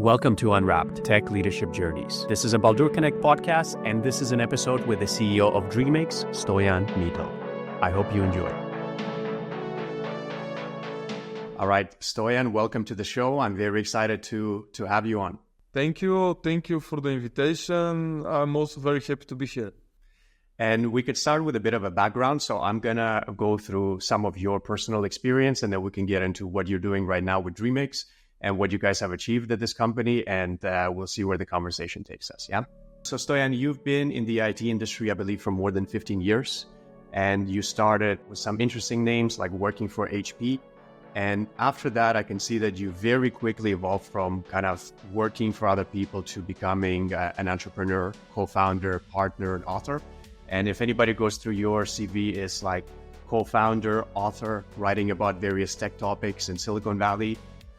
Welcome to Unwrapped Tech Leadership Journeys. This is a Baldur Connect podcast, and this is an episode with the CEO of Dreamix, Stoyan Mitov. I hope you enjoy. All right, Stoyan, welcome to the show. I'm very excited to have you on. Thank you. Thank you for the invitation. I'm also very happy to be here. And we could start with a bit of a background. So I'm going to go through some of your personal experience, and then we can get into what you're doing right now with Dreamix and what you guys have achieved at this company. And we'll see where the conversation takes us. Yeah. So Stoyan, you've been in the IT industry, I believe, for more than 15 years. And you started with some interesting names like working for HP. And after that, I can see that you very quickly evolved from kind of working for other people to becoming an entrepreneur, co-founder, partner, and author. And if anybody goes through your CV, it's like co-founder, author, writing about various tech topics in Silicon Valley.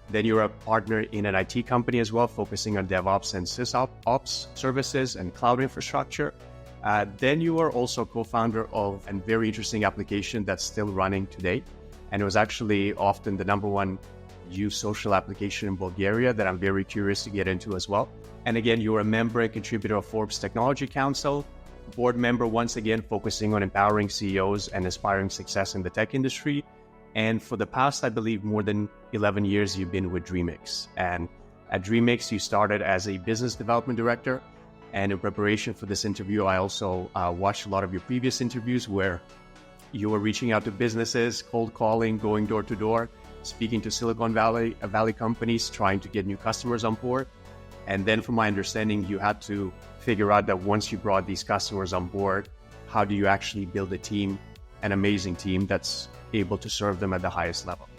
Then you're a partner in an IT company as well, focusing on DevOps and SysOps services and cloud infrastructure. Then you are also co-founder of a very interesting application that's still running today. And it was actually often the number one used social application in Bulgaria that I'm very curious to get into as well. And again, you're a member and contributor of Forbes Technology Council, board member, once again, focusing on empowering CEOs and aspiring success in the tech industry. And for the past, I believe, more than 11 years, you've been with Dreamix. And at Dreamix, you started as a business development director. And in preparation for this interview, I also watched a lot of your previous interviews where you were reaching out to businesses, cold calling, going door to door, speaking to Silicon Valley companies, trying to get new customers on board. And then from my understanding, you had to figure out that once you brought these customers on board, how do you actually build a team, an amazing team that's able to serve them at the highest level.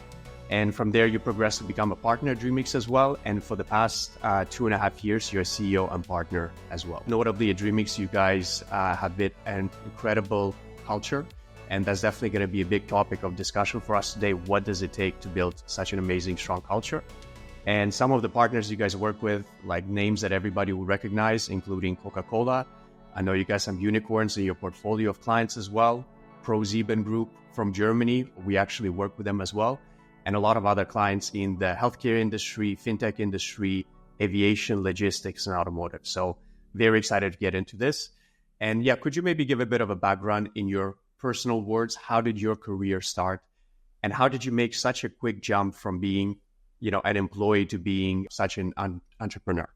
And from there, you progressed to become a partner at Dreamix as well. And for the past 2.5 years, you're a CEO and partner as well. Notably at Dreamix, you guys have built an incredible culture. And that's definitely going to be a big topic of discussion for us today. What does it take to build such an amazing, strong culture? And some of the partners you guys work with, like names that everybody will recognize, including Coca-Cola. I know you guys have unicorns in your portfolio of clients as well. ProSieben Group from Germany, we actually work with them as well. And a lot of other clients in the healthcare industry, fintech industry, aviation, logistics, and automotive. So very excited to get into this. And yeah, could you maybe give a bit of a background in your personal words? How did your career start? And how did you make such a quick jump from being, an employee to being such an entrepreneur?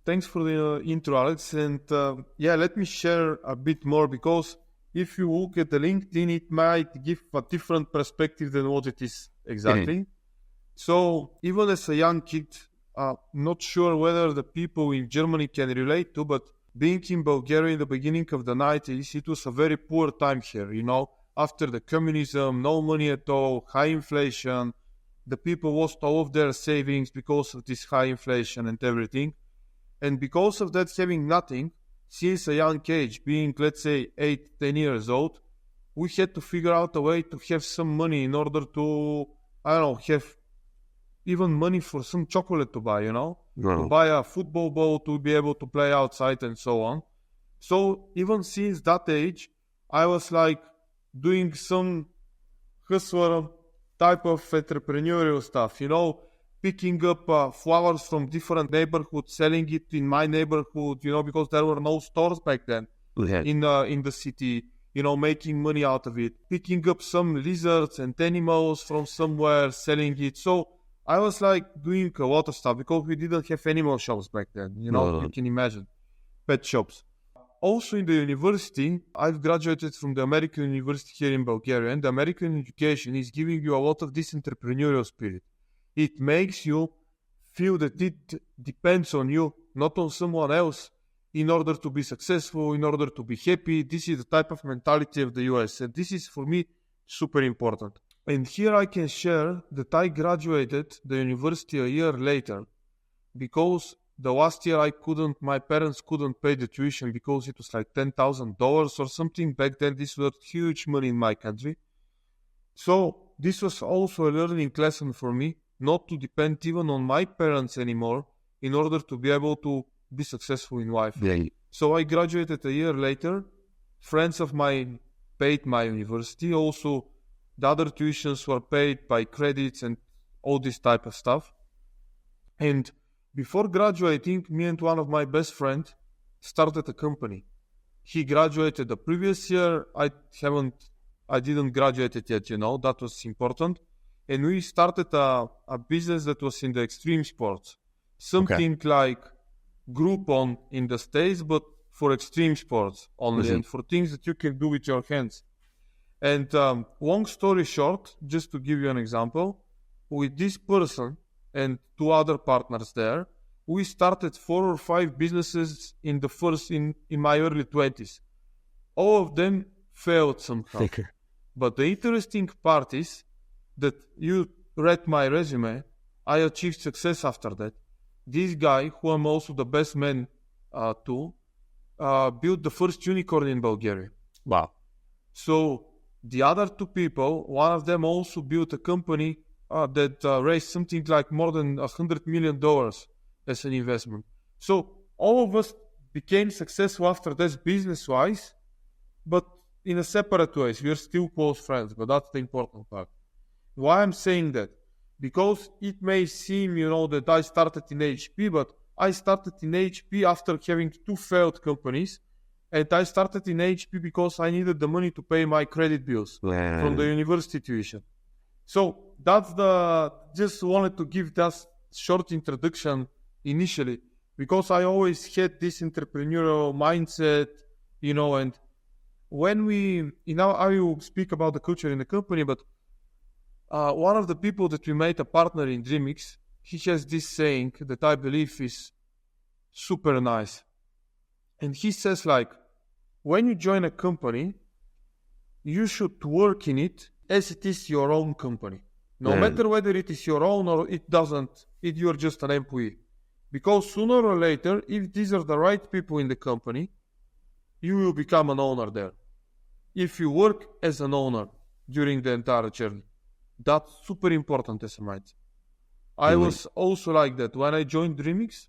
Thanks for the intro, Alex. And let me share a bit more, because if you look at the LinkedIn, it might give a different perspective than what it is exactly. Mm-hmm. So even as a young kid, not sure whether the people in Germany can relate to, but being in Bulgaria in the beginning of the 90s, it was a very poor time here, after the communism, no money at all, high inflation. The people lost all of their savings because of this high inflation and everything. And because of that, having nothing, since a young age, being, let's say, 8-10 years old, we had to figure out a way to have some money in order to, have even money for some chocolate to buy, to buy a football ball, to be able to play outside and so on. So even since that age, I was like doing some hustler type of entrepreneurial stuff, picking up flowers from different neighborhoods, selling it in my neighborhood, because there were no stores back then in the city, making money out of it, picking up some lizards and animals from somewhere, selling it. So I was like doing a lot of stuff because we didn't have animal shops back then, you can imagine, pet shops. Also in the university, I've graduated from the American University here in Bulgaria, and the American education is giving you a lot of this entrepreneurial spirit. It makes you feel that it depends on you, not on someone else, in order to be successful, in order to be happy. This is the type of mentality of the US, and this is for me super important. And here I can share that I graduated the university a year later because the last year my parents couldn't pay the tuition because it was like $10,000 or something. Back then, this was huge money in my country. So this was also a learning lesson for me, not to depend even on my parents anymore in order to be able to be successful in life. Yeah. So I graduated a year later. Friends of mine paid my university. Also, the other tuitions were paid by credits and all this type of stuff. And before graduating, me and one of my best friends started a company. He graduated the previous year. I didn't graduate it yet, that was important. And we started a business that was in the extreme sports. Something like Groupon in the States, but for extreme sports only, and for things that you can do with your hands. And long story short, just to give you an example, with this person and 2 other partners there, we started 4 or 5 businesses in my early 20s. All of them failed somehow. But the interesting part is that you read my resume, I achieved success after that. This guy, who I'm also the best man to, built the first unicorn in Bulgaria. Wow. So the other 2 people, one of them also built a company that raised something like more than $100 million as an investment. So all of us became successful after this business-wise, but in a separate ways. We are still close friends, but that's the important part. Why I'm saying that? Because it may seem, that I started in HP, but I started in HP after having 2 failed companies, and I started in HP because I needed the money to pay my credit bills from the university tuition. So just wanted to give that short introduction initially, because I always had this entrepreneurial mindset, and when I will speak about the culture in the company, but one of the people that we made a partner in Dreamix, he has this saying that I believe is super nice. And he says, when you join a company, you should work in it as it is your own company. No matter whether it is your own or it doesn't, you're just an employee. Because sooner or later, if these are the right people in the company, you will become an owner there. If you work as an owner during the entire journey, that's super important as a mindset. I was also like that. When I joined Dreamix,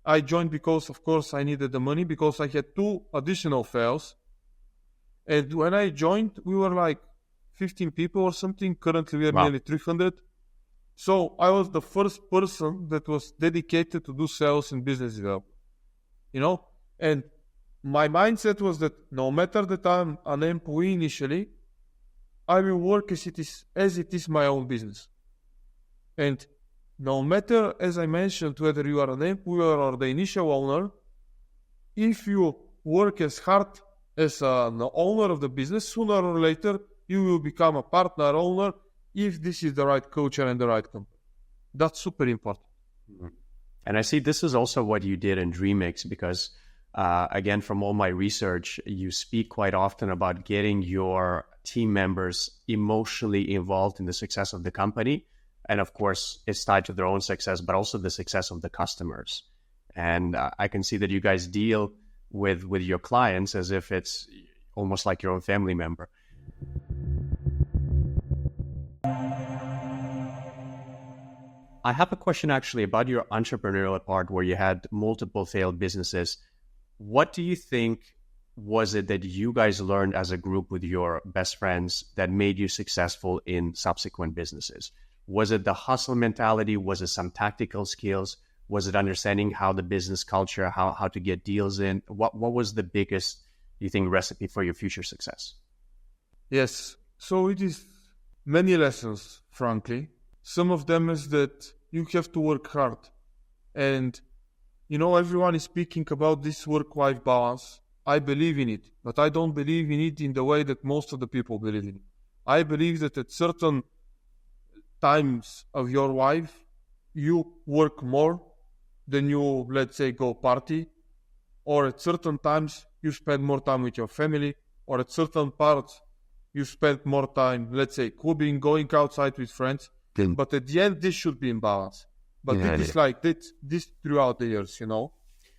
I joined because, of course, I needed the money because I had 2 additional fails. And when I joined, we were 15 people or something. Currently, we are nearly 300. So I was the first person that was dedicated to do sales and business development. And my mindset was that no matter that I'm an employee initially, I will work as it is my own business. And no matter, as I mentioned, whether you are an employee or the initial owner, if you work as hard as an owner of the business, sooner or later, you will become a partner owner if this is the right culture and the right company. That's super important. And I see this is also what you did in Dreamix because, again, from all my research, you speak quite often about getting your team members emotionally involved in the success of the company. And of course, it's tied to their own success, but also the success of the customers. And I can see that you guys deal with your clients as if it's almost like your own family member. I have a question actually about your entrepreneurial part where you had multiple failed businesses. What do you think was it that you guys learned as a group with your best friends that made you successful in subsequent businesses? Was it the hustle mentality? Was it some tactical skills? Was it understanding how the business culture, how to get deals in? What was the biggest, you think, recipe for your future success? Yes. So it is many lessons, frankly. Some of them is that you have to work hard. And, everyone is speaking about this work-life balance. I believe in it, but I don't believe in it in the way that most of the people believe in it. I believe that at certain times of your life, you work more than you, let's say, go party, or at certain times you spend more time with your family, or at certain parts you spend more time, let's say, clubbing, going outside with friends. But at the end, this should be in balance. But it is like this throughout the years,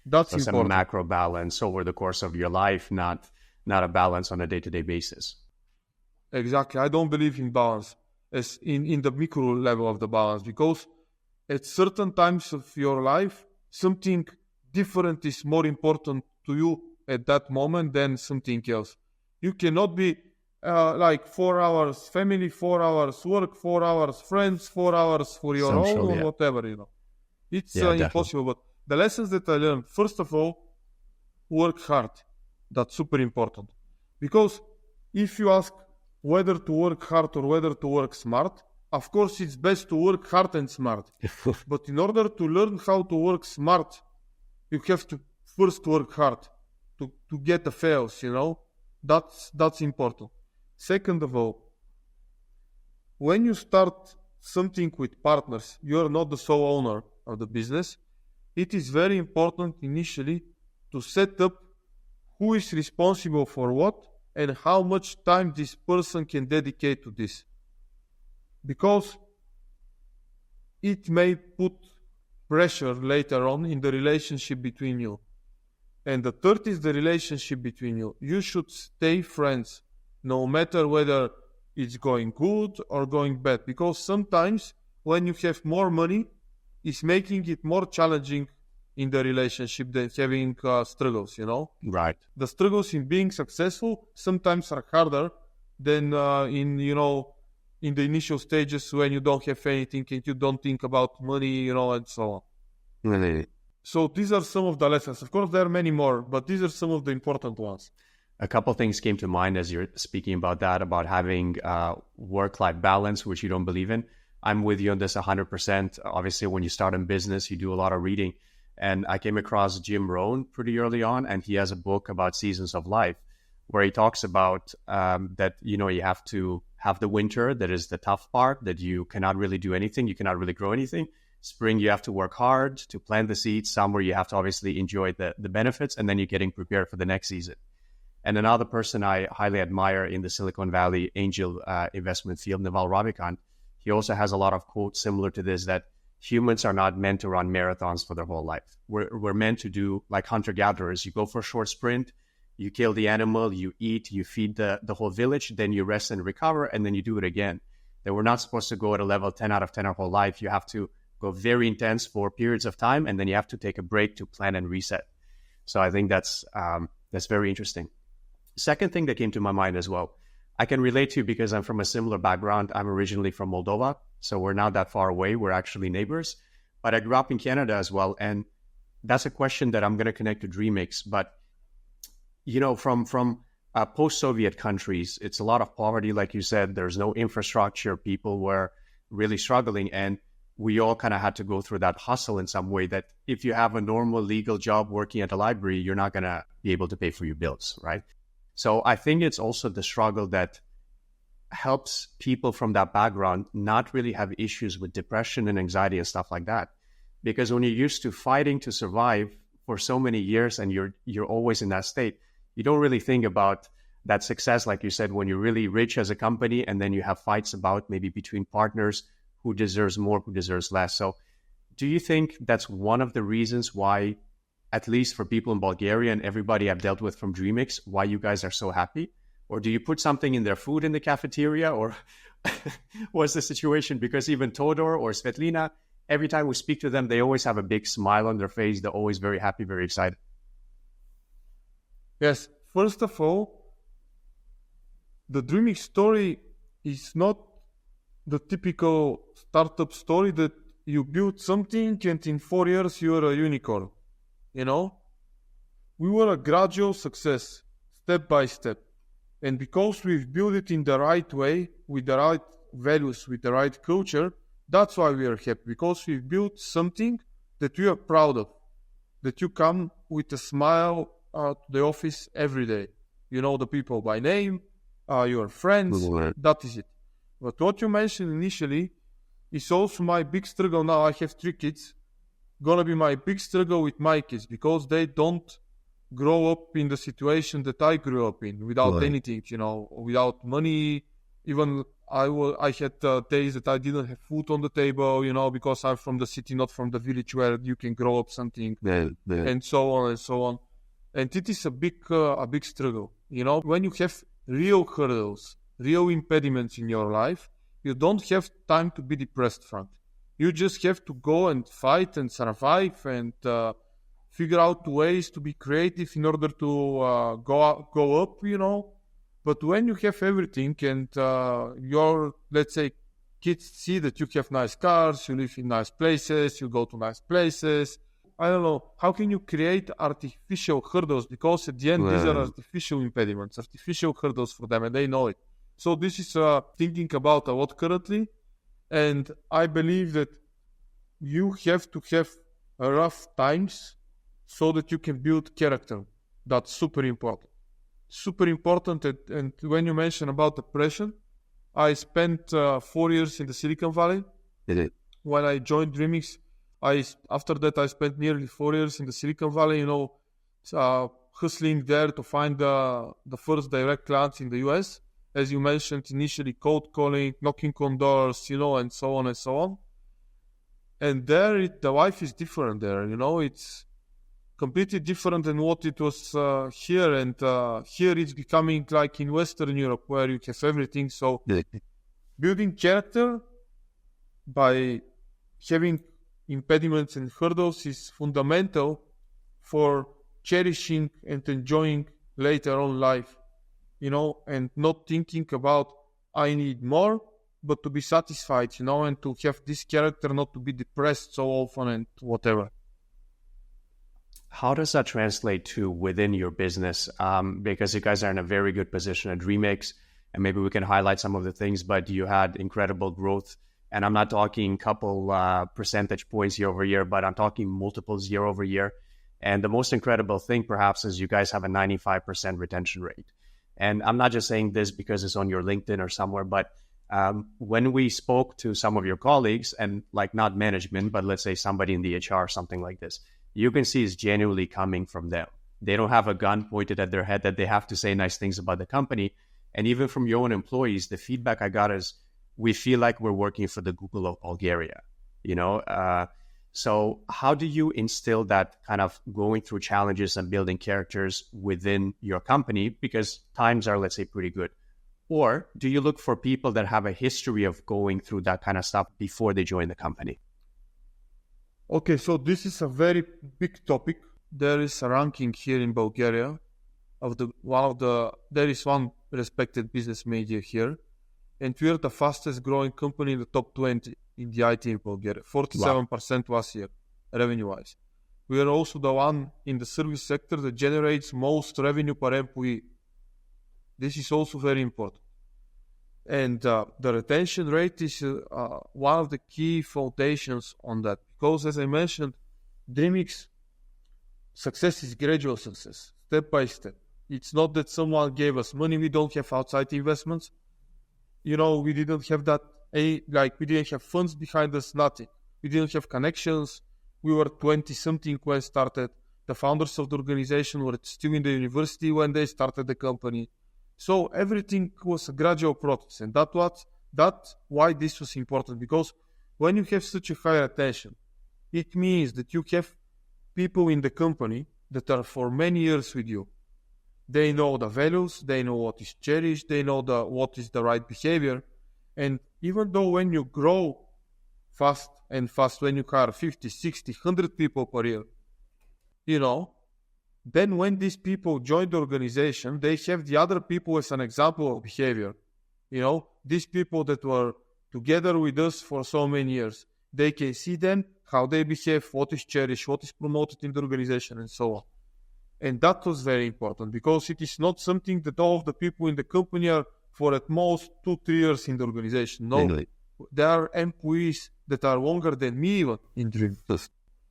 That's important. Some macro balance over the course of your life, not a balance on a day-to-day basis. Exactly. I don't believe in balance as in the micro level of the balance, because at certain times of your life, something different is more important to you at that moment than something else. You cannot be 4 hours family, 4 hours work, 4 hours friends, 4 hours for your own or whatever, It's Definitely. impossible. But the lessons that I learned, first of all, work hard. That's super important. Because if you ask whether to work hard or whether to work smart, of course it's best to work hard and smart. But in order to learn how to work smart, you have to first work hard to get the fails, That's important. Second of all, when you start something with partners, you are not the sole owner of the business. It is very important initially to set up who is responsible for what and how much time this person can dedicate to this. Because it may put pressure later on in the relationship between you. And the third is the relationship between you. You should stay friends, no matter whether it's going good or going bad. Because sometimes when you have more money, it's making it more challenging in the relationship than having struggles, Right. The struggles in being successful sometimes are harder than in the initial stages when you don't have anything and you don't think about money, and so on. Really. So these are some of the lessons. Of course, there are many more, but these are some of the important ones. A couple of things came to mind as you're speaking about that, about having work-life balance, which you don't believe in. I'm with you on this 100%. Obviously, when you start in business, you do a lot of reading. And I came across Jim Rohn pretty early on, and he has a book about seasons of life where he talks about that, you have to have the winter, that is the tough part, that you cannot really do anything, you cannot really grow anything. Spring, you have to work hard to plant the seeds. Summer, you have to obviously enjoy the benefits, and then you're getting prepared for the next season. And another person I highly admire in the Silicon Valley angel investment field, Naval Ravikant, he also has a lot of quotes similar to this, that humans are not meant to run marathons for their whole life. We're meant to do like hunter-gatherers. You go for a short sprint, you kill the animal, you eat, you feed the whole village, then you rest and recover, and then you do it again. That we're not supposed to go at a level 10 out of 10 our whole life. You have to go very intense for periods of time, and then you have to take a break to plan and reset. So I think that's very interesting. Second thing that came to my mind as well, I can relate to because I'm from a similar background. I'm originally from Moldova, so we're not that far away. We're actually neighbors, but I grew up in Canada as well. And that's a question that I'm going to connect to Dreamix. But, from post-Soviet countries, it's a lot of poverty. Like you said, there's no infrastructure. People were really struggling. And we all kind of had to go through that hustle in some way, that if you have a normal legal job working at a library, you're not going to be able to pay for your bills, right? So I think it's also the struggle that helps people from that background not really have issues with depression and anxiety and stuff like that. Because when you're used to fighting to survive for so many years and you're always in that state, you don't really think about that success, like you said, when you're really rich as a company and then you have fights about maybe between partners, who deserves more, who deserves less. So do you think that's one of the reasons why, at least for people in Bulgaria and everybody I've dealt with from Dreamix, why you guys are so happy? Or do you put something in their food in the cafeteria? Or what's the situation? Because even Todor or Svetlina, every time we speak to them, they always have a big smile on their face. They're always very happy, very excited. Yes. First of all, the Dreamix story is not the typical startup story that you build something and in 4 years you're a unicorn. We were a gradual success, step by step. And because we've built it in the right way, with the right values, with the right culture, that's why we are happy. Because we've built something that we are proud of, that you come with a smile to the office every day. You know the people by name, your friends, that is it. But what you mentioned initially is also my big struggle now. I have 3 kids. Gonna be my big struggle with my kids because they don't grow up in the situation that I grew up in without anything, without money. Even I had days that I didn't have food on the table, because I'm from the city, not from the village where you can grow up something, and so on and so on. And it is a big struggle. When you have real hurdles, real impediments in your life, you don't have time to be depressed, Frank. You just have to go and fight and survive and figure out ways to be creative in order to go up, But when you have everything and you're, let's say, kids see that you have nice cars, you live in nice places, you go to nice places. I don't know, how can you create artificial hurdles? Because at the end, these are artificial impediments, artificial hurdles for them, and they know it. So this is thinking about a lot currently, and I believe that you have to have rough times so that you can build character. That's super important. Super important. And when you mention about depression, I spent 4 years in the Silicon Valley. When I joined Dreamix, after that I spent nearly 4 years in the Silicon Valley, hustling there to find the first direct clients in the US. As you mentioned, initially cold calling, knocking on doors, and so on and so on. And there, the life is different there, it's completely different than what it was here. And here it's becoming like in Western Europe, where you have everything. So building character by having impediments and hurdles is fundamental for cherishing and enjoying later on life, and not thinking about I need more, but to be satisfied, and to have this character, not to be depressed so often and whatever. How does that translate to within your business? Because you guys are in a very good position at Dreamix, and maybe we can highlight some of the things, but you had incredible growth. And I'm not talking couple percentage points year over year, but I'm talking multiples year over year. And the most incredible thing perhaps is you guys have a 95% retention rate. And I'm not just saying this because it's on your LinkedIn or somewhere, but when we spoke to some of your colleagues, and like not management, but let's say somebody in the HR, something like this, you can see it's genuinely coming from them. They don't have a gun pointed at their head that they have to say nice things about the company. And even from your own employees, the feedback I got is, we feel like we're working for the Google of Bulgaria, So how do you instill that kind of going through challenges and building characters within your company? Because times are, let's say, pretty good. Or do you look for people that have a history of going through that kind of stuff before they join the company? Okay, so this is a very big topic. There is a ranking here in Bulgaria there is one respected business media here, and we are the fastest growing company in the top 20 in the IT in Bulgaria, 47% last year, revenue-wise. We are also the one in the service sector that generates most revenue per employee. This is also very important. And the retention rate is one of the key foundations on that. Because as I mentioned, Dreamix success is gradual success, step by step. It's not that someone gave us money. We don't have outside investments. We didn't have that, we didn't have funds behind us, nothing. We didn't have connections. We were 20-something when started. The founders of the organization were still in the university when they started the company. So everything was a gradual process. And that's why this was important. Because when you have such a high attention, it means that you have people in the company that are for many years with you. They know the values, they know what is cherished, they know what is the right behavior. And even though when you grow fast, when you hire 50, 60, 100 people per year, then when these people join the organization, they have the other people as an example of behavior. These people that were together with us for so many years, they can see then how they behave, what is cherished, what is promoted in the organization, and so on. And that was very important because it is not something that all of the people in the company are for at most 2-3 years in the organization. No, really. There are employees that are longer than me even in Dreamix.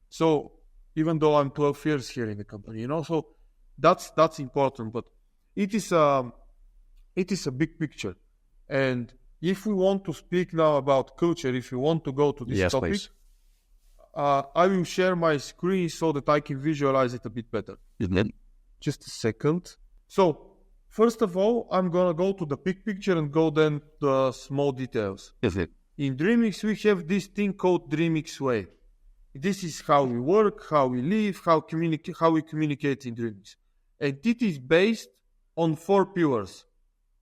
So even though I'm 12 years here in the company, so that's important. But it is a big picture. And if we want to speak now about culture, if you want to go to this topic, please. I will share my screen so that I can visualize it a bit better. Just a second. So, first of all, I'm going to go to the big picture and go then to the small details. In Dreamix, we have this thing called Dreamix Way. This is how we work, how we live, how we communicate in Dreamix. And it is based on 4 pillars.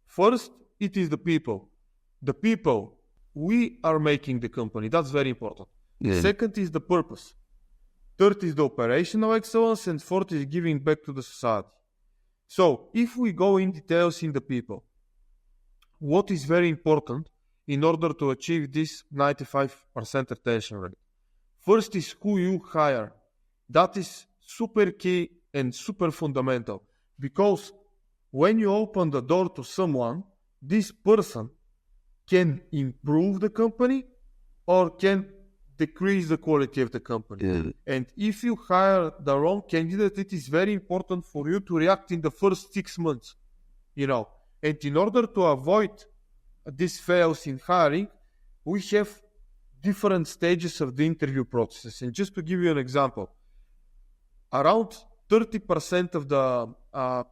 First, it is the people. The people, we are making the company. That's very important. Second is the purpose. Third is the operational excellence. And fourth is giving back to the society. So if we go in details in the people, what is very important in order to achieve this 95% retention rate. First is who you hire. That is super key and super fundamental, because when you open the door to someone, this person can improve the company or can decrease the quality of the company. Yeah. And if you hire the wrong candidate, it is very important for you to react in the first 6 months, And in order to avoid these fails in hiring, we have different stages of the interview process. And just to give you an example, around 30% of the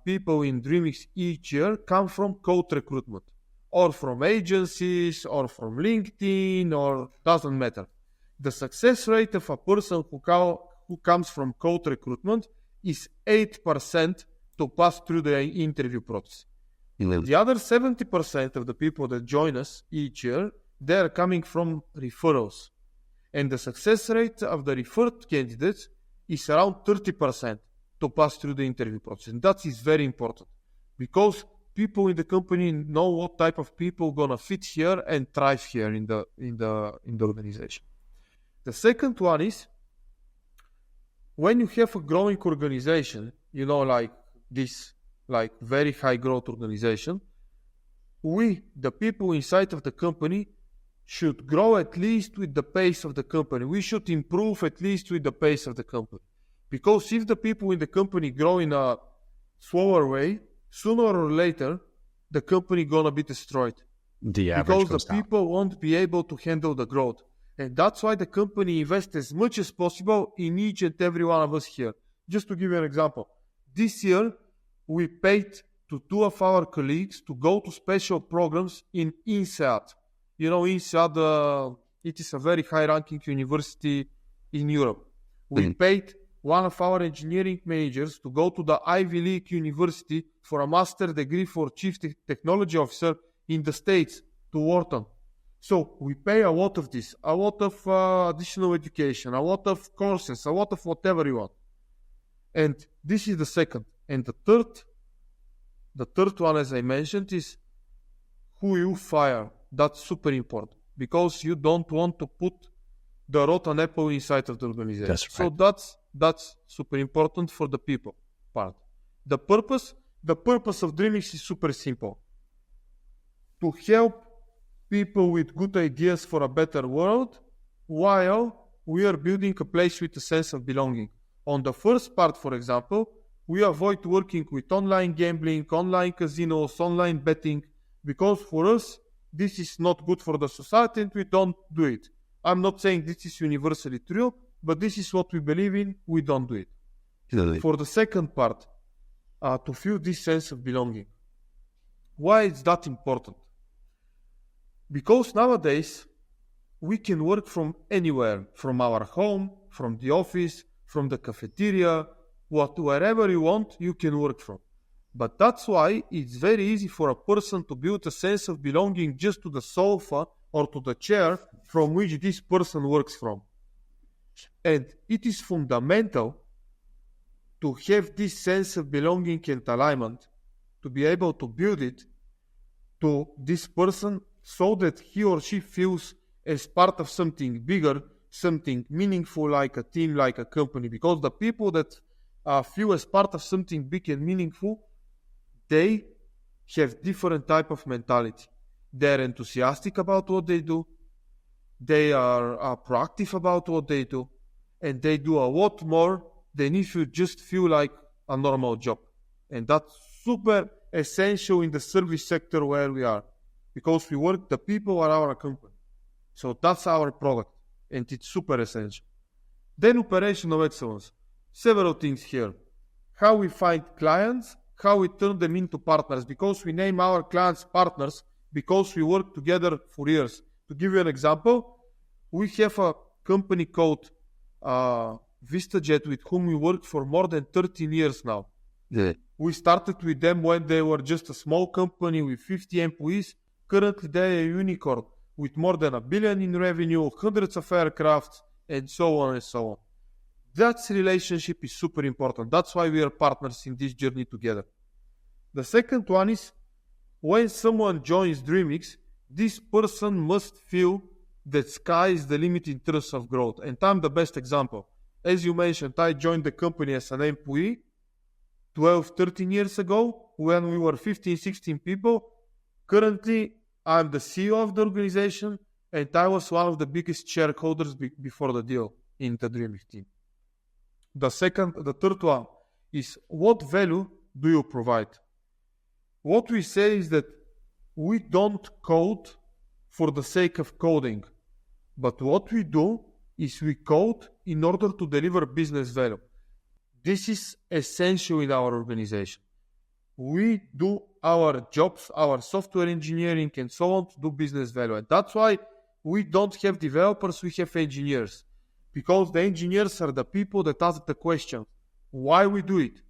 people in Dreamix each year come from cold recruitment, or from agencies, or from LinkedIn, or doesn't matter. The success rate of a person who comes from cold recruitment is 8% to pass through the interview process. The other 70% of the people that join us each year, they are coming from referrals. And the success rate of the referred candidates is around 30% to pass through the interview process. And that is very important, because people in the company know what type of people gonna fit here and thrive here in the organization. The second one is, when you have a growing organization, like this, like very high growth organization, we, the people inside of the company, should grow at least with the pace of the company. We should improve at least with the pace of the company. Because if the people in the company grow in a slower way, sooner or later, the company gonna be destroyed. Because the people won't be able to handle the growth. And that's why the company invests as much as possible in each and every one of us here. Just to give you an example, this year we paid to 2 of our colleagues to go to special programs in INSEAD. INSEAD, it is a very high-ranking university in Europe. We paid one of our engineering managers to go to the Ivy League University for a master degree for chief technology officer in the States, to Wharton. So we pay a lot of this, a lot of additional education, a lot of courses, a lot of whatever you want. And this is the second. And the third one, as I mentioned, is who you fire. That's super important, because you don't want to put the rotten apple inside of the organization. That's right. So that's super important for the people part. The purpose of Dreamix is super simple. To help people with good ideas for a better world, while we are building a place with a sense of belonging. On the first part, for example, we avoid working with online gambling, online casinos, online betting, because for us, this is not good for the society and we don't do it. I'm not saying this is universally true, but this is what we believe in, we don't do it. Really? For the second part, to feel this sense of belonging. Why is that important? Because nowadays, we can work from anywhere, from our home, from the office, from the cafeteria, wherever you want, you can work from. But that's why it's very easy for a person to build a sense of belonging just to the sofa or to the chair from which this person works from. And it is fundamental to have this sense of belonging and alignment, to be able to build it to this person so that he or she feels as part of something bigger, something meaningful, like a team, like a company. Because the people that feel as part of something big and meaningful, they have different type of mentality. They're enthusiastic about what they do. They are proactive about what they do. And they do a lot more than if you just feel like a normal job. And that's super essential in the service sector where we are. Because we work, the people are our company. So that's our product. And it's super essential. Then operational excellence. Several things here. How we find clients, how we turn them into partners. Because we name our clients partners because we work together for years. To give you an example, we have a company called VistaJet with whom we work for more than 13 years now. Yeah. We started with them when they were just a small company with 50 employees. Currently, they are a unicorn with more than $1 billion in revenue, hundreds of aircraft, and so on and so on. That relationship is super important. That's why we are partners in this journey together. The second one is when someone joins Dreamix, this person must feel that sky is the limit in terms of growth. And I'm the best example. As you mentioned, I joined the company as an employee 12, 13 years ago when we were 15, 16 people. Currently, I'm the CEO of the organization, and I was one of the biggest shareholders before the deal in the Dreamix team. The third one is, what value do you provide? What we say is that we don't code for the sake of coding, but what we do is we code in order to deliver business value. This is essential in our organization. We do our jobs, our software engineering and so on to do business value. And that's why we don't have developers, we have engineers. Because the engineers are the people that ask the question, why we do it?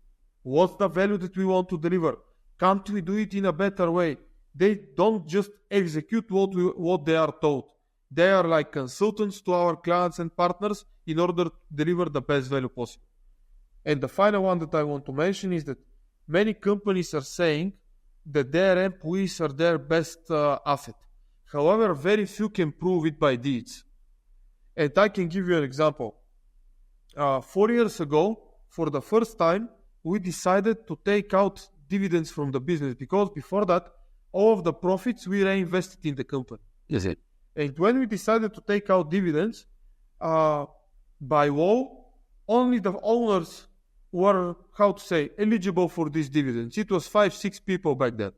What's the value that we want to deliver? Can't we do it in a better way? They don't just execute what they are told. They are like consultants to our clients and partners in order to deliver the best value possible. And the final one that I want to mention is that many companies are saying that their employees are their best asset. However, very few can prove it by deeds. And I can give you an example. 4 years ago, for the first time, we decided to take out dividends from the business, because before that, all of the profits we reinvested in the company. Is it? And when we decided to take out dividends, by law, only the owners were, eligible for these dividends. It was 5-6 people back then.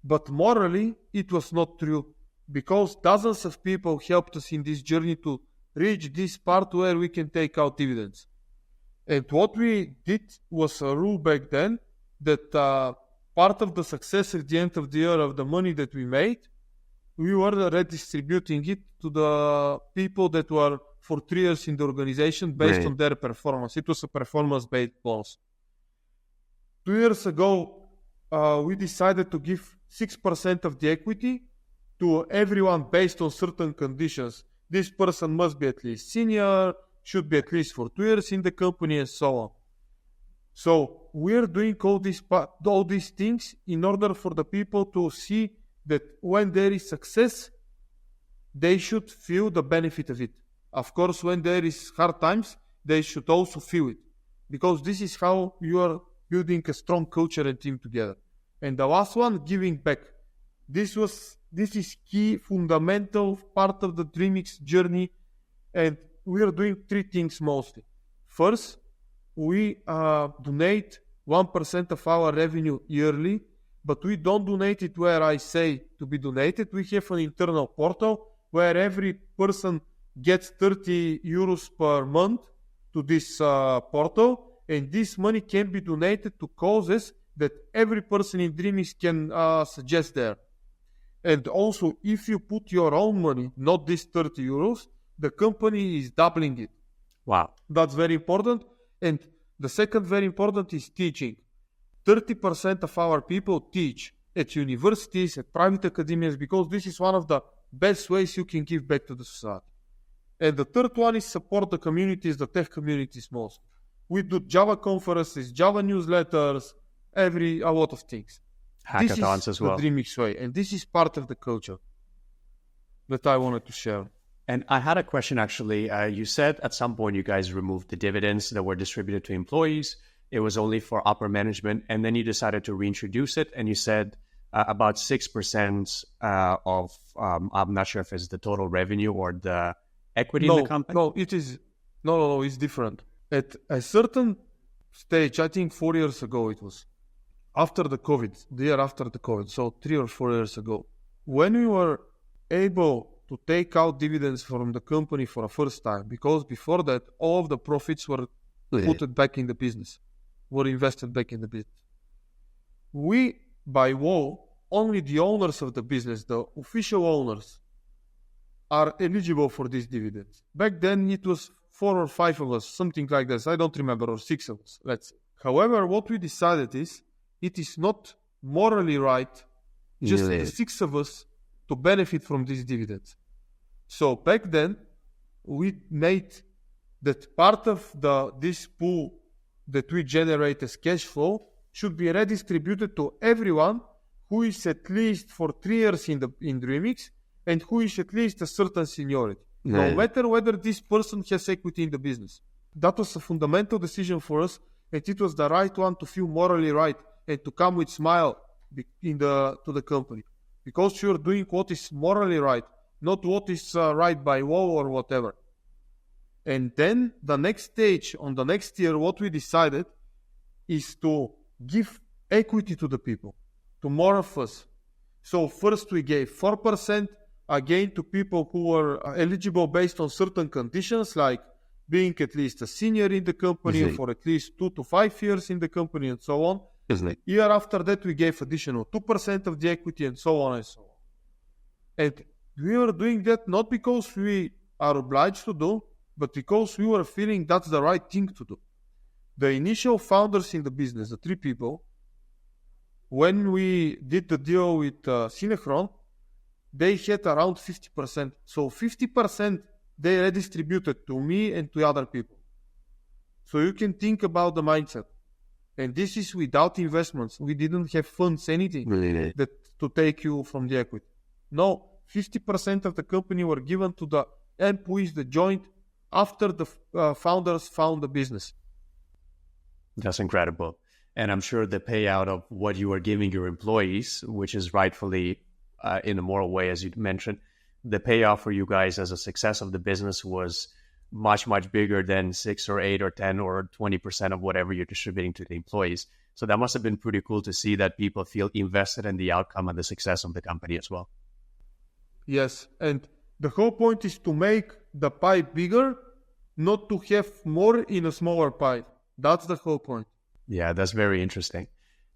But morally, it was not true, because dozens of people helped us in this journey to reach this part where we can take out dividends. And what we did was a rule back then that part of the success at the end of the year of the money that we made, we were redistributing it to the people that were for 3 years in the organization based on their performance. It was a performance-based bonus. 2 years ago, we decided to give 6% of the equity to everyone based on certain conditions. This person must be at least senior, should be at least for 2 years in the company, and so on. So we're doing all these things in order for the people to see that when there is success, they should feel the benefit of it. Of course, when there is hard times, they should also feel it, because this is how you are building a strong culture and team together. And the last one, giving back. This is key, fundamental part of the Dreamix journey, and we are doing 3 things mostly. First, we donate 1% of our revenue yearly, but we don't donate it where I say to be donated. We have an internal portal where every person gets 30 euros per month to this portal, and this money can be donated to causes that every person in Dreamix can suggest there. And also, if you put your own money, not this 30 euros, the company is doubling it. Wow. That's very important. And the second very important is teaching. 30% of our people teach at universities, at private academies, because this is one of the best ways you can give back to the society. And the third one is support the communities, the tech communities most. We do Java conferences, Java newsletters, a lot of things. Hackathons as well. The Dreamix way, and this is part of the culture that I wanted to share. And I had a question, actually. You said at some point you guys removed the dividends that were distributed to employees. It was only for upper management, and then you decided to reintroduce it, and you said about 6% of, I'm not sure if it's the total revenue or the equity in the company? No, it is. No, it's different. At a certain stage, I think 4 years ago it was, after the year after the COVID, so 3 or 4 years ago, when we were able to take out dividends from the company for the first time, because before that, all of the profits were put back in the business, were invested back in the business. We, by law, only the owners of the business, the official owners, are eligible for these dividends. Back then, it was 4 or 5 of us, something like this. I don't remember, or 6 of us, let's say. However, what we decided is, it is not morally right, just the 6 of us, to benefit from these dividends. So back then, we made that part of this pool that we generate as cash flow should be redistributed to everyone who is at least for 3 years in Dreamix and who is at least a certain seniority. No matter whether this person has equity in the business. That was a fundamental decision for us, and it was the right one to feel morally right and to come with smile to the company. Because you're doing what is morally right, not what is right by law or whatever. And then the next stage, on the next year, what we decided is to give equity to the people, to more of us. So first we gave 4% again to people who were eligible based on certain conditions, like being at least a senior in the company for at least 2 to 5 years in the company and so on. Year after that, we gave additional 2% of the equity and so on and so on. And we were doing that not because we are obliged to do, but because we were feeling that's the right thing to do. The initial founders in the business, the 3 people, when we did the deal with Synchron, they had around 50%. So 50% they redistributed to me and to other people. So you can think about the mindset. And this is without investments. We didn't have funds, anything that to take you from the equity. No, 50% of the company were given to the employees that joined after the founders found the business. That's incredible. And I'm sure the payout of what you are giving your employees, which is rightfully in a moral way, as you mentioned, the payoff for you guys as a success of the business was much, much bigger than 6 or 8 or 10 or 20% of whatever you're distributing to the employees. So that must have been pretty cool to see that people feel invested in the outcome and the success of the company as well. Yes, and the whole point is to make the pie bigger, not to have more in a smaller pie. That's the whole point. Yeah, that's very interesting.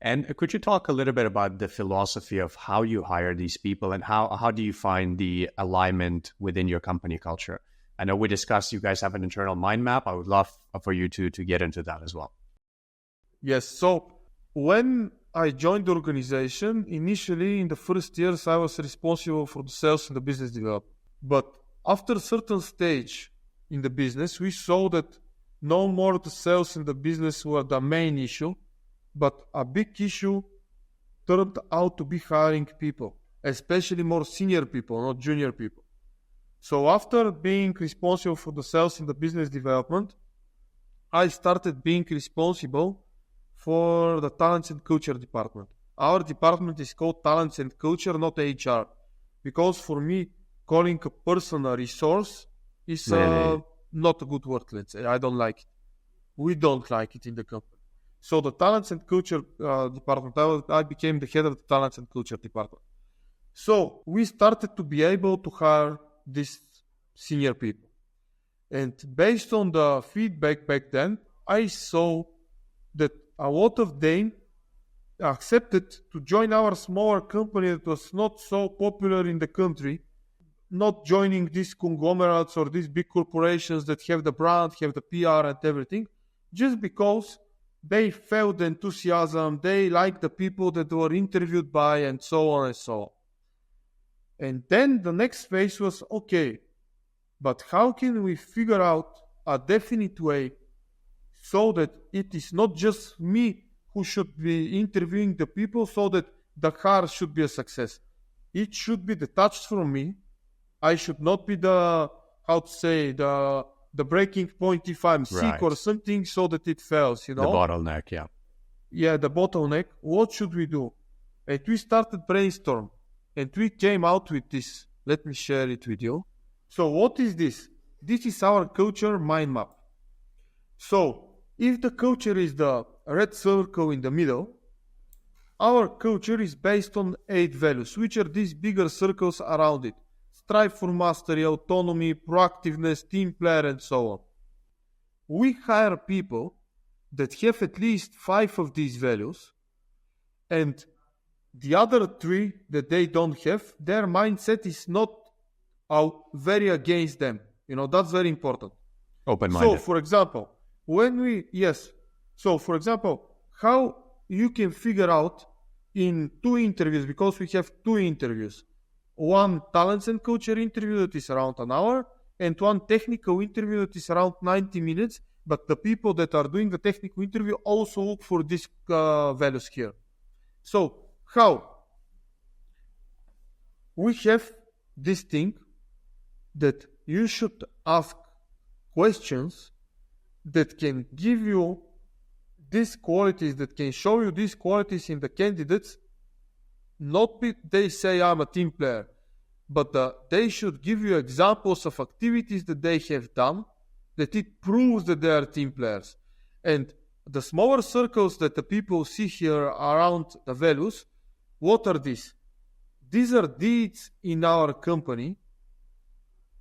And could you talk a little bit about the philosophy of how you hire these people and how do you find the alignment within your company culture? I know we discussed you guys have an internal mind map. I would love for you to get into that as well. Yes, so when I joined the organization, initially in the first years, I was responsible for the sales and the business development. But after a certain stage in the business, we saw that no more the sales and the business were the main issue, but a big issue turned out to be hiring people, especially more senior people, not junior people. So after being responsible for the sales and the business development, I started being responsible for the talents and culture department. Our department is called talents and culture, not HR, because for me, calling a person a resource is not a good word, let's say. I don't like it. We don't like it in the company. So the talents and culture department, I became the head of the talents and culture department. So we started to be able to hire these senior people. And based on the feedback back then, I saw that a lot of them accepted to join our smaller company that was not so popular in the country, not joining these conglomerates or these big corporations that have the brand, have the PR and everything, just because they felt the enthusiasm, they liked the people that were interviewed by, and so on and so on. And then the next phase was, okay, but how can we figure out a definite way so that it is not just me who should be interviewing the people so that the hire should be a success. It should be detached from me. I should not be the breaking point if I'm sick or something so that it fails, you know. The bottleneck, yeah. Yeah, the bottleneck. What should we do? And we started brainstorm. And we came out with this. Let me share it with you. So what is this? This is our culture mind map. So if the culture is the red circle in the middle, our culture is based on 8 values, which are these bigger circles around it. Strive for mastery, autonomy, proactiveness, team player, and so on. We hire people that have at least 5 of these values, and the other 3 that they don't have, their mindset is not very against them. You know, that's very important. Open-minded. So, for example, how you can figure out in 2 interviews, because we have 2 interviews, one talents and culture interview that is around an hour, and one technical interview that is around 90 minutes, but the people that are doing the technical interview also look for these values here. So, how? we have this thing that you should ask questions that can give you these qualities, that can show you these qualities in the candidates. Not they say I'm a team player, but they should give you examples of activities that they have done that it proves that they are team players. And the smaller circles that the people see here around the values, what are these? These are deeds in our company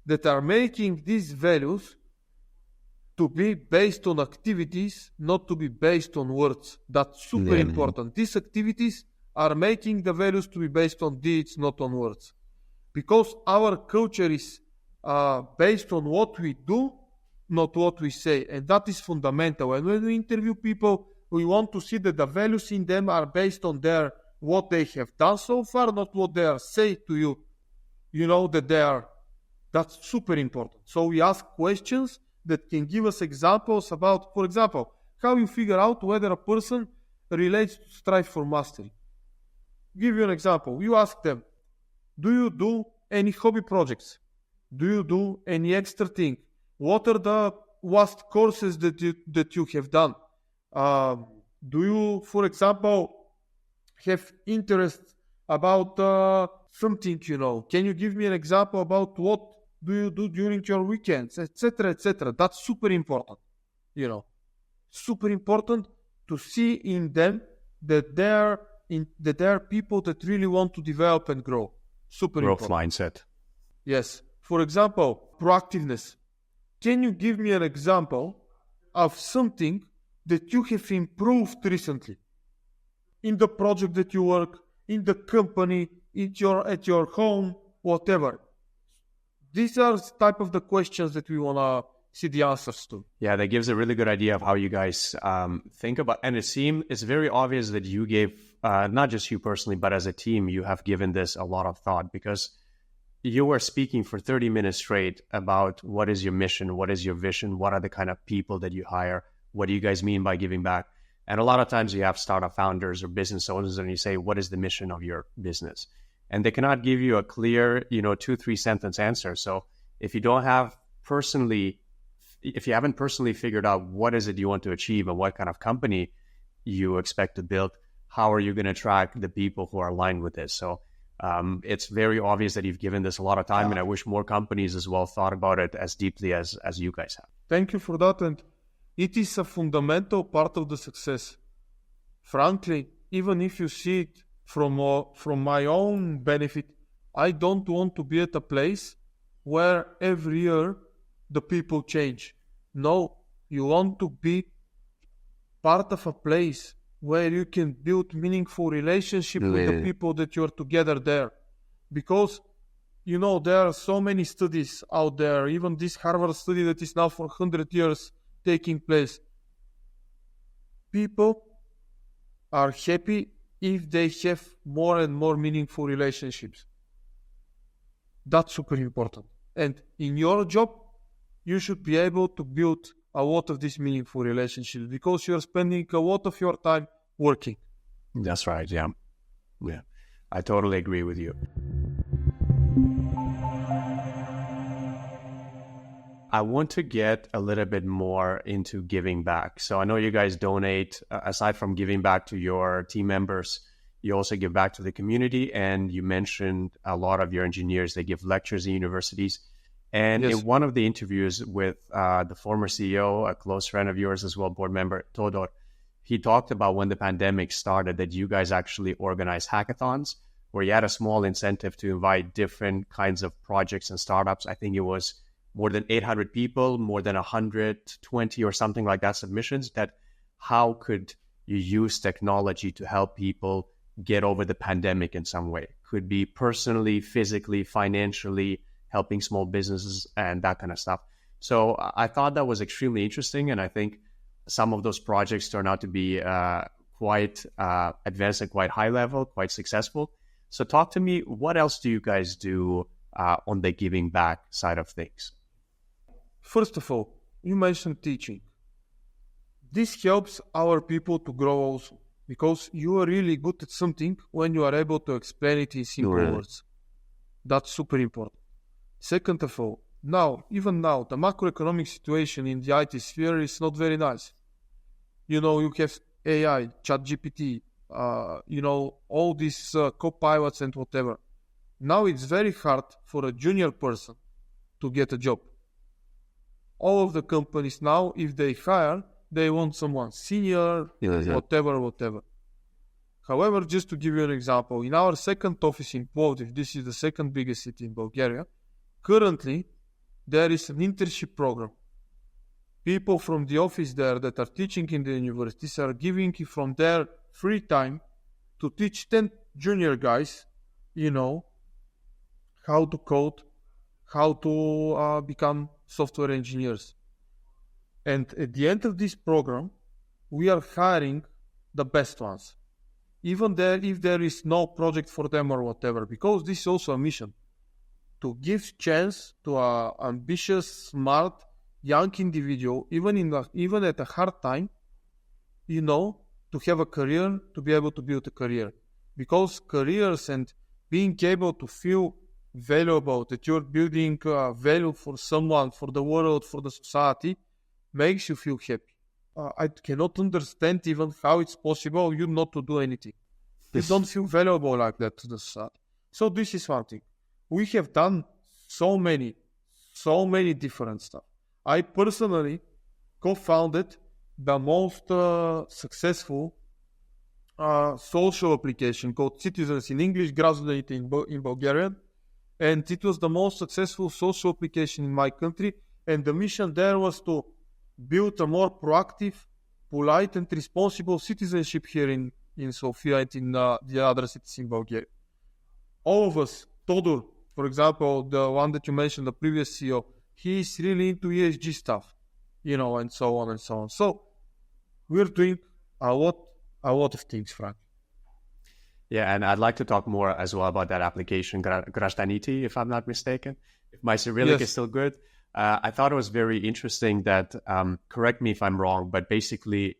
that are making these values to be based on activities, not to be based on words. That's super important. These activities are making the values to be based on deeds, not on words. Because our culture is based on what we do, not what we say. And that is fundamental. And when we interview people, we want to see that the values in them are based on what they have done so far, not what they are saying to you. You know that they are. That's super important. So we ask questions that can give us examples about, for example, how you figure out whether a person relates to strive for mastery. Give you an example. You ask them, do you do any hobby projects? Do you do any extra thing? What are the vast courses that you have done? Do you, for example, have interest about something, Can you give me an example about what do you do during your weekends, etc., etc.? That's super important, Super important to see in them that they are people that really want to develop and grow. Super growth important. Mindset. Yes. For example, proactiveness. Can you give me an example of something that you have improved recently? In the project that you work, in the company, at your home, whatever. These are the type of the questions that we want to see the answers to. Yeah, that gives a really good idea of how you guys think about. And it's very obvious that you gave, not just you personally, but as a team, you have given this a lot of thought, because you were speaking for 30 minutes straight about what is your mission, what is your vision, what are the kind of people that you hire, what do you guys mean by giving back? And a lot of times you have startup founders or business owners and you say, what is the mission of your business? And they cannot give you a clear, 2-3 sentence answer. So if you haven't personally figured out what is it you want to achieve and what kind of company you expect to build, how are you going to attract the people who are aligned with this? So it's very obvious that you've given this a lot of time, and I wish more companies as well thought about it as deeply as you guys have. Thank you for that. And it is a fundamental part of the success. Frankly, even if you see it from my own benefit, I don't want to be at a place where every year the people change. No, you want to be part of a place where you can build meaningful relationship with the people that you are together there. Because, there are so many studies out there, even this Harvard study that is now for 100 years taking place. People are happy if they have more and more meaningful relationships. That's super important. And in your job, you should be able to build a lot of these meaningful relationships because you're spending a lot of your time working. That's right, yeah. Yeah, I totally agree with you. I want to get a little bit more into giving back. So I know you guys donate, aside from giving back to your team members, you also give back to the community. And you mentioned a lot of your engineers, they give lectures in universities. And in one of the interviews with the former CEO, a close friend of yours as well, board member, Todor, he talked about when the pandemic started that you guys actually organized hackathons where you had a small incentive to invite different kinds of projects and startups. I think it was more than 800 people, more than 120 or something like that submissions, that how could you use technology to help people get over the pandemic in some way? Could be personally, physically, financially, helping small businesses and that kind of stuff. So I thought that was extremely interesting. And I think some of those projects turned out to be quite advanced and quite high level, quite successful. So talk to me, what else do you guys do on the giving back side of things? First of all, you mentioned teaching. This helps our people to grow also, because you are really good at something when you are able to explain it in simple words. That's super important. Second of all, even now, the macroeconomic situation in the IT sphere is not very nice. You have AI, ChatGPT, all these co-pilots and whatever. Now it's very hard for a junior person to get a job. All of the companies now, if they hire, they want someone senior, whatever. However, just to give you an example, in our second office in Plovdiv, this is the second biggest city in Bulgaria, currently there is an internship program. People from the office there that are teaching in the universities are giving from their free time to teach 10 junior guys, how to code, how to become software engineers. And at the end of this program, we are hiring the best ones. Even there, if there is no project for them or whatever, because this is also a mission to give chance to an ambitious, smart, young individual, even at a hard time, to have a career, to be able to build a career. Because careers and being able to feel valuable, that you're building value for someone, for the world, for the society, makes you feel happy. I cannot understand even how it's possible you not to do anything. You don't feel valuable like that to the society. So this is one thing. We have done so many different stuff. I personally co-founded the most successful social application called Citizens in English, graduated in Bulgarian. And it was the most successful social application in my country. And the mission there was to build a more proactive, polite, and responsible citizenship here in Sofia and in the other cities in Bulgaria. All of us, Todor, for example, the one that you mentioned, the previous CEO, he is really into ESG stuff, and so on and so on. So we're doing a lot of things, Frank. Yeah, and I'd like to talk more as well about that application, Grajdaniti, if I'm not mistaken. If my Cyrillic is still good. I thought it was very interesting that, correct me if I'm wrong, but basically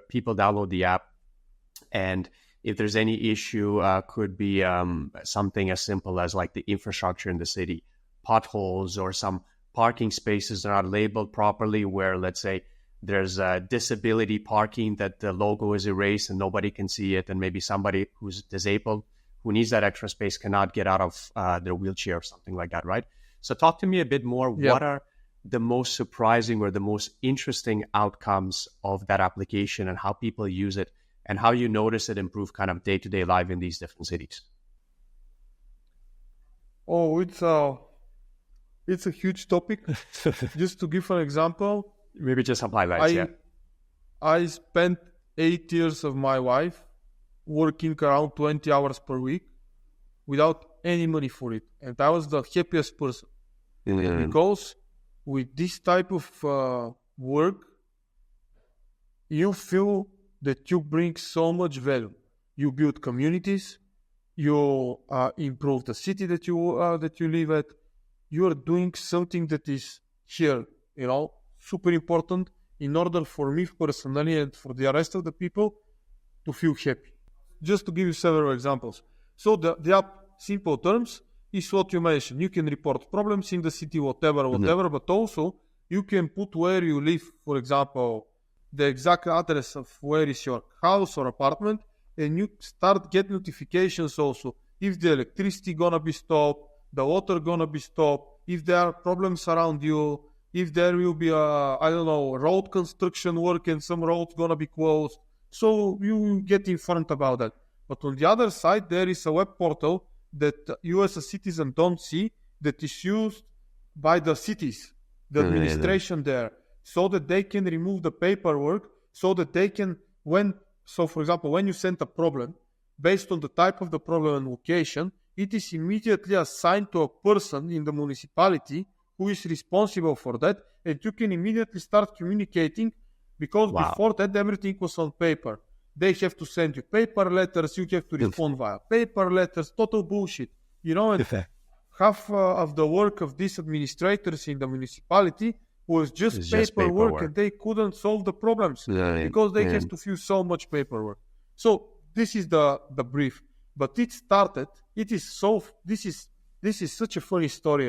people download the app, and if there's any issue, could be something as simple as like the infrastructure in the city, potholes or some parking spaces that are not labeled properly, where let's say there's disability parking that the logo is erased and nobody can see it, and maybe somebody who's disabled who needs that extra space cannot get out of their wheelchair or something like that, right? So talk to me a bit more. Yep. What are the most surprising or the most interesting outcomes of that application, and how people use it, and how you notice it improve kind of day-to-day life in these different cities? Oh, it's a huge topic. Just to give an example. Maybe just some highlights, I spent 8 years of my life working around 20 hours per week without any money for it. And I was the happiest person. Because with this type of work, you feel that you bring so much value. You build communities, you improve the city that you live at. You are doing something that is here, super important in order for me personally and for the rest of the people to feel happy. Just to give you several examples. So the app, simple terms, is what you mentioned. You can report problems in the city, whatever, but also you can put where you live, for example, the exact address of where is your house or apartment, and you start get notifications also if the electricity gonna be stopped, the water gonna be stopped, if there are problems around you, if there will be road construction work and some roads gonna be closed. So you get informed about that. But on the other side, there is a web portal that you as a citizen don't see, that is used by the cities, the administration there, so that they can remove the paperwork, so that they can, for example, when you send a problem, based on the type of the problem and location, it is immediately assigned to a person in the municipality who is responsible for that, and you can immediately start communicating, because before that everything was on paper. They have to send you paper letters, you have to respond via paper letters, total bullshit. And half of the work of these administrators in the municipality was just paperwork, and they couldn't solve the problems because they have to fill so much paperwork. So this is the brief. But it started, this This is such a funny story,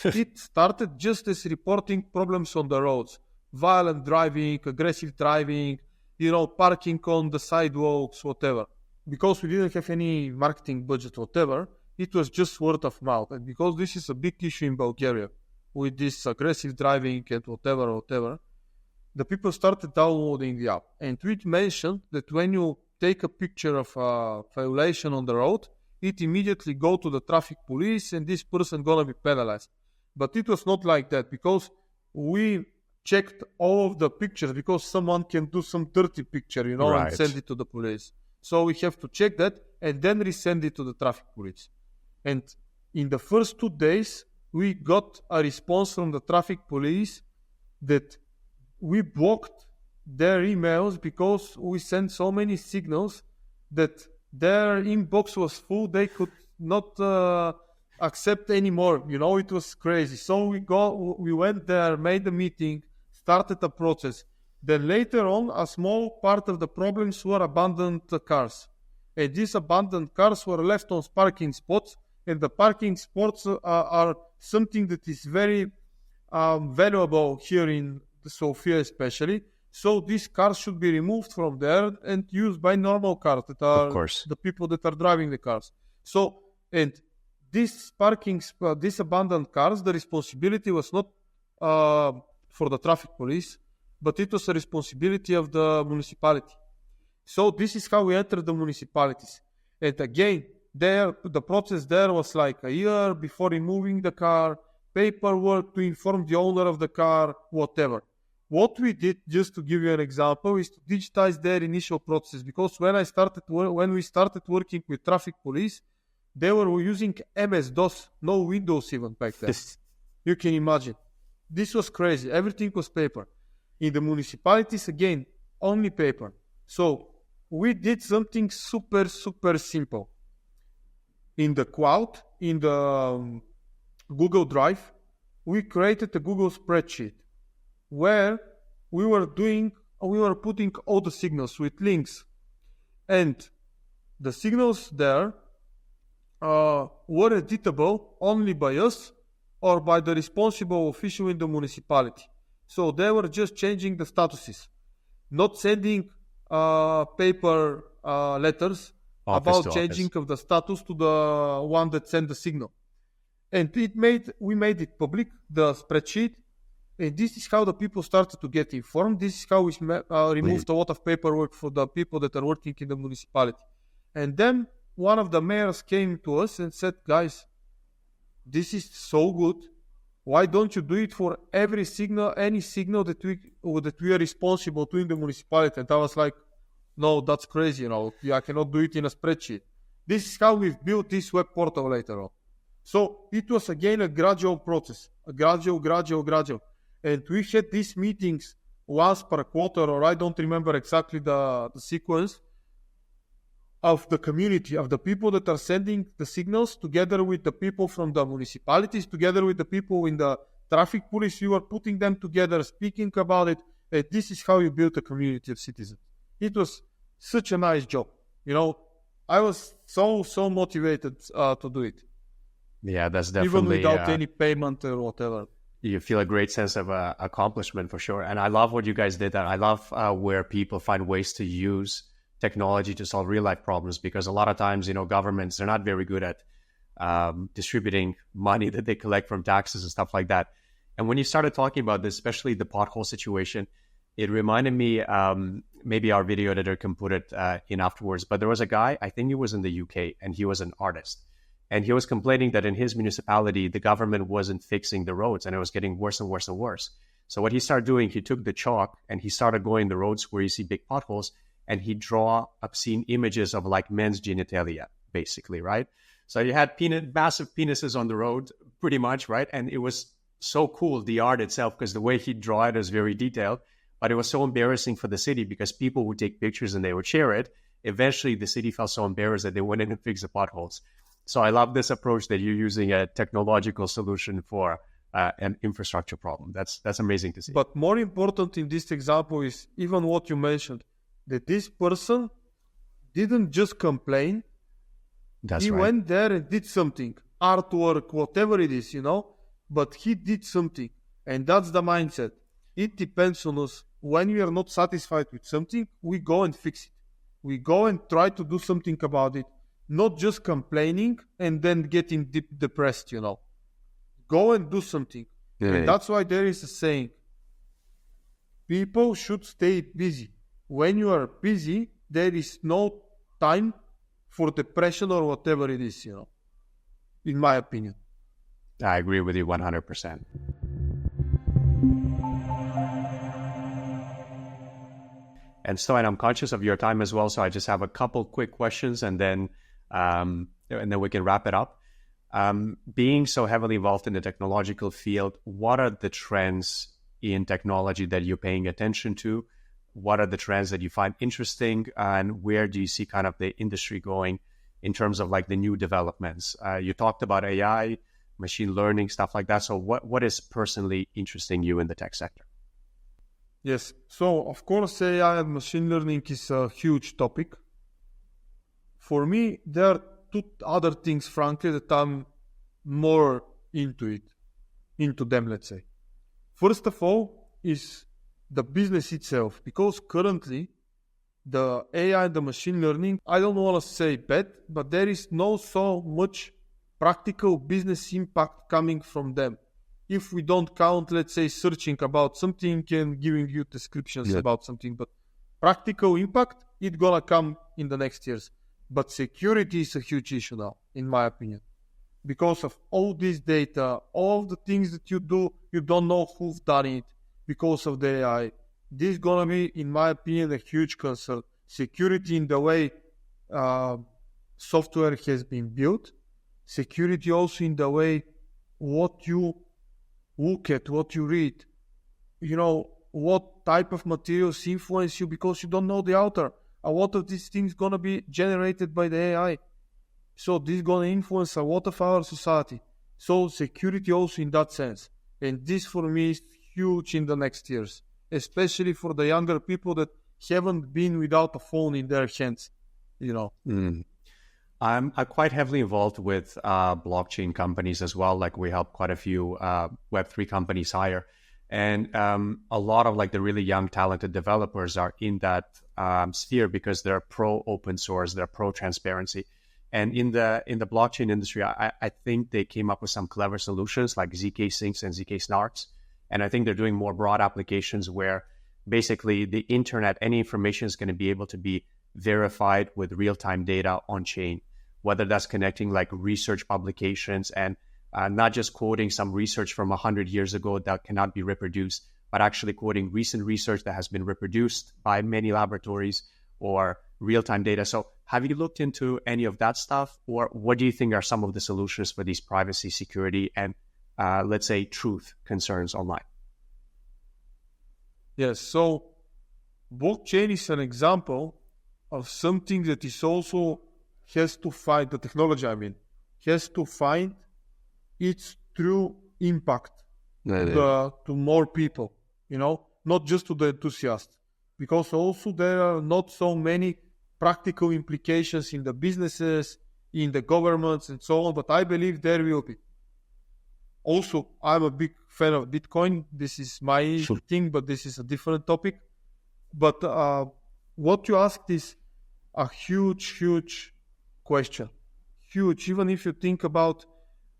It started just as reporting problems on the roads, violent driving, aggressive driving, parking on the sidewalks, whatever. Because we didn't have any marketing budget, whatever, it was just word of mouth. And because this is a big issue in Bulgaria with this aggressive driving and whatever, the people started downloading the app. And we mentioned that when you take a picture of a violation on the road, it immediately go to the traffic police and this person gonna be penalized. But it was not like that, because we checked all of the pictures, because someone can do some dirty picture, Right. and send it to the police. So we have to check that and then resend it to the traffic police. And in the first 2 days, we got a response from the traffic police that we blocked their emails because we sent so many signals that their inbox was full. They could not accept anymore. It was crazy. So we went there, made a meeting, started a process. Then later on, a small part of the problems were abandoned cars. And these abandoned cars were left on parking spots. And the parking spots are something that is very valuable here in Sofia especially. So these cars should be removed from there and used by normal cars that are the people that are driving the cars. So, and these these abandoned cars, the responsibility was not for the traffic police, but it was a responsibility of the municipality. So this is how we entered the municipalities. And again, the process there was like a year before removing the car, paperwork to inform the owner of the car, whatever. What we did, just to give you an example, is to digitize their initial process. Because when we started working with traffic police, they were using MS-DOS, no Windows even back then. You can imagine. This was crazy. Everything was paper. In the municipalities, again, only paper. So we did something super, super simple. In the cloud, in the Google Drive, we created a Google spreadsheet where we were putting all the signals with links. And the signals there were editable only by us or by the responsible official in the municipality. So they were just changing the statuses, not sending paper letters about changing of the status to the one that sent the signal. And we made it public, the spreadsheet. And this is how the people started to get informed. This is how we removed a lot of paperwork for the people that are working in the municipality. And then one of the mayors came to us and said, guys, this is so good. Why don't you do it for every signal, any signal that we are responsible to in the municipality? And I was like, no, that's crazy. I cannot do it in a spreadsheet. This is how we've built this web portal later on. So it was again a gradual process, a gradual. And we had these meetings once per quarter, or I don't remember exactly the sequence, of the community, of the people that are sending the signals, together with the people from the municipalities, together with the people in the traffic police. You are putting them together, speaking about it. And this is how you build a community of citizens. It was such a nice job. I was so motivated to do it. Yeah, that's definitely... Even without any payment or whatever. You feel a great sense of accomplishment for sure. And I love what you guys did. I love where people find ways to use technology to solve real life problems, because a lot of times, governments, they're not very good at distributing money that they collect from taxes and stuff like that. And when you started talking about this, especially the pothole situation, it reminded me, maybe our video editor can put it in afterwards, but there was a guy, I think he was in the UK, and he was an artist. And he was complaining that in his municipality, the government wasn't fixing the roads, and it was getting worse and worse and worse. So what he started doing, he took the chalk and he started going the roads where you see big potholes, and he'd draw obscene images of like men's genitalia, basically, right? So you had massive penises on the road, pretty much, right? And it was so cool, the art itself, because the way he'd draw it is very detailed, but it was so embarrassing for the city because people would take pictures and they would share it. Eventually, the city felt so embarrassed that they went in and fixed the potholes. So I love this approach that you're using a technological solution for an infrastructure problem. That's amazing to see. But more important in this example is even what you mentioned, that this person didn't just complain. That's he right. went there and did something. artwork, whatever it is, but he did something. And that's the mindset. It depends on us. When we are not satisfied with something, we go and fix it. We go and try to do something about it, not just complaining and then getting depressed, Go and do something. Yeah. And that's why there is a saying, people should stay busy. When you are busy, there is no time for depression or whatever it is, in my opinion. I agree with you 100%. And Stoyan, I'm conscious of your time as well, so I just have a couple quick questions, and then we can wrap it up. Being so heavily involved in the technological field, what are the trends in technology that you're paying attention to? What are the trends that you find interesting, and where do you see kind of the industry going in terms of like the new developments? You talked about AI, machine learning, stuff like that. So what is personally interesting you in the tech sector? Yes. So, of course, AI and machine learning is a huge topic. For me, there are two other things, frankly, that I'm more into them, let's say. First of all is the business itself, because currently the AI and the machine learning, I don't want to say bad, but there is no so much practical business impact coming from them. If we don't count, let's say, searching about something and giving you descriptions about something, but practical impact, it's gonna come in the next years. But security is a huge issue now, in my opinion. Because of all this data, all the things that you do, you don't know who's done it because of the AI. This is gonna be, in my opinion, a huge concern. Security in the way software has been built. Security also in the way what you look at, what you read, what type of materials influence you because you don't know the author. A lot of these things going to be generated by the AI. So this is going to influence a lot of our society. So security also in that sense. And this for me is huge in the next years, especially for the younger people that haven't been without a phone in their hands, I'm quite heavily involved with blockchain companies as well. Like we help quite a few Web3 companies hire. And a lot of like the really young, talented developers are in that sphere because they're pro open source, they're pro transparency. And in the blockchain industry, I think they came up with some clever solutions like ZK Syncs and ZK Snarks. And I think they're doing more broad applications where basically the internet, any information is going to be able to be verified with real-time data on chain, whether that's connecting like research publications and not just quoting some research from 100 years ago that cannot be reproduced, but actually quoting recent research that has been reproduced by many laboratories or real-time data. So have you looked into any of that stuff, or what do you think are some of the solutions for these privacy, security, and let's say truth concerns online? Yes, so blockchain is an example of something that is also has to find, the technology has to find its true impact to more people, not just to the enthusiasts. Because also there are not so many practical implications in the businesses, in the governments and so on, but I believe there will be. Also, I'm a big fan of Bitcoin. This is my thing, but this is a different topic. But what you asked is a huge question. Huge. Even if you think about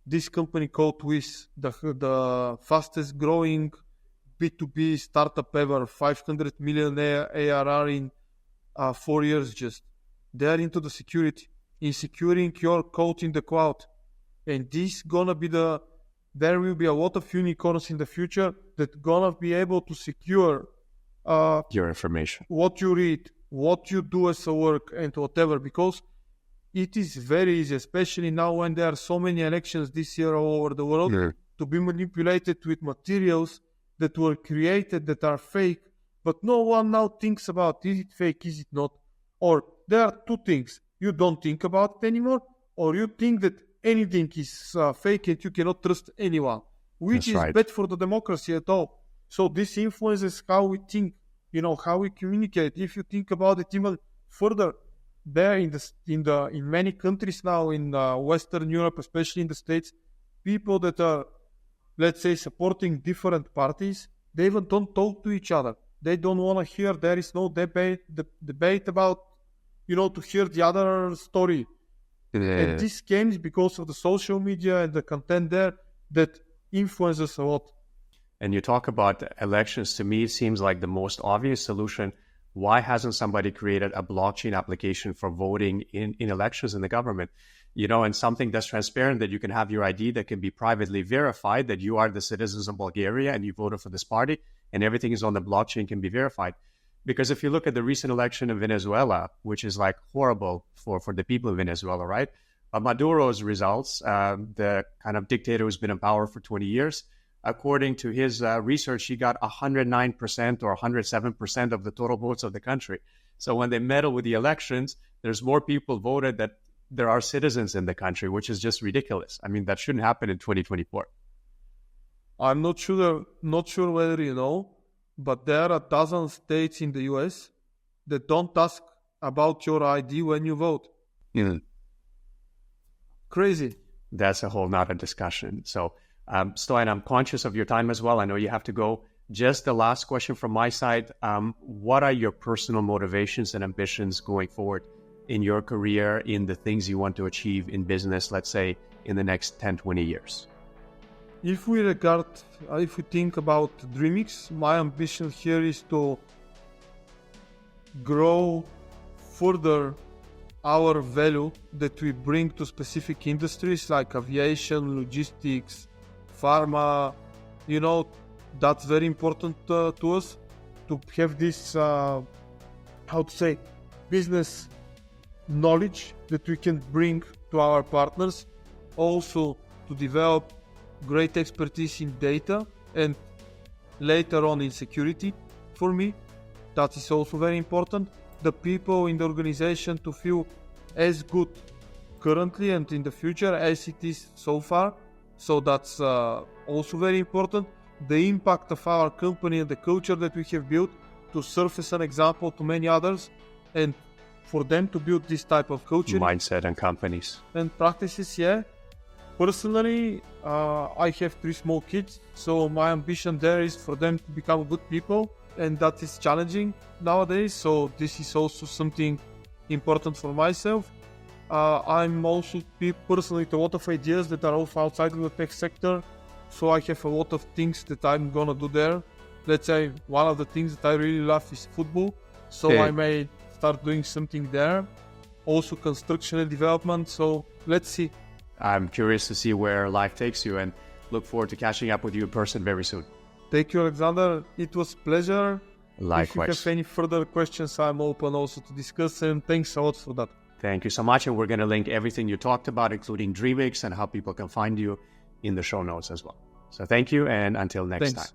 this company called Wiz, the fastest growing B2B startup ever, 500 million ARR in 4 years just. They are into the security, in securing your code in the cloud. And this gonna be there will be a lot of unicorns in the future that gonna be able to secure your information, what you read, what you do as a work and whatever, because it is very easy, especially now when there are so many elections this year all over the world, to be manipulated with materials that were created that are fake, but no one now thinks about, is it fake, is it not? Or there are two things. You don't think about it anymore, or you think that anything is fake and you cannot trust anyone, which is bad for the democracy at all. So this influences how we think, how we communicate. If you think about it even further, there in many countries now in Western Europe, especially in the States, people that are, let's say, supporting different parties, they even don't talk to each other. They don't want to hear. There is no debate about, to hear the other story. And this came because of the social media and the content there that influences a lot. And you talk about elections. To me, it seems like the most obvious solution. Why hasn't somebody created a blockchain application for voting in elections in the government? And something that's transparent, that you can have your ID that can be privately verified, that you are the citizens of Bulgaria and you voted for this party, and everything is on the blockchain, can be verified. Because if you look at the recent election in Venezuela, which is like horrible for the people of Venezuela, right? But Maduro's results, the kind of dictator who's been in power for 20 years, according to his research, he got 109% or 107% of the total votes of the country. So when they meddle with the elections, there's more people voted that there are citizens in the country, which is just ridiculous. I mean, that shouldn't happen in 2024. I'm not sure whether you know, but there are a dozen states in the US that don't ask about your ID when you vote. Yeah. Crazy. That's a whole nother discussion. So, Stoyan, I'm conscious of your time as well. I know you have to go. Just the last question from my side. What are your personal motivations and ambitions going forward in your career, in the things you want to achieve in business, let's say, in the next 10, 20 years? If we think about Dreamix, my ambition here is to grow further our value that we bring to specific industries like aviation, logistics, pharma. That's very important to us, to have this, business knowledge that we can bring to our partners. Also to develop great expertise in data and later on in security. For me, that is also very important. The people in the organization to feel as good currently and in the future as it is so far. So that's also very important. The impact of our company and the culture that we have built to serve as an example to many others, and for them to build this type of culture, mindset and companies and practices. Yeah. Personally, I have 3 small kids, so my ambition there is for them to become good people, and that is challenging nowadays. So this is also something important for myself. I'm also personally with a lot of ideas that are also outside of the tech sector, so I have a lot of things that I'm gonna do there. Let's say one of the things that I really love is football, so I may start doing something there. Also construction and development, so let's see. I'm curious to see where life takes you, and look forward to catching up with you in person very soon. Thank you, Alexander. It was a pleasure. Likewise. If you have any further questions, I'm open also to discuss, and thanks a lot for that. Thank you so much, and we're going to link everything you talked about, including Dreamix and how people can find you, in the show notes as well. So thank you, and until next time.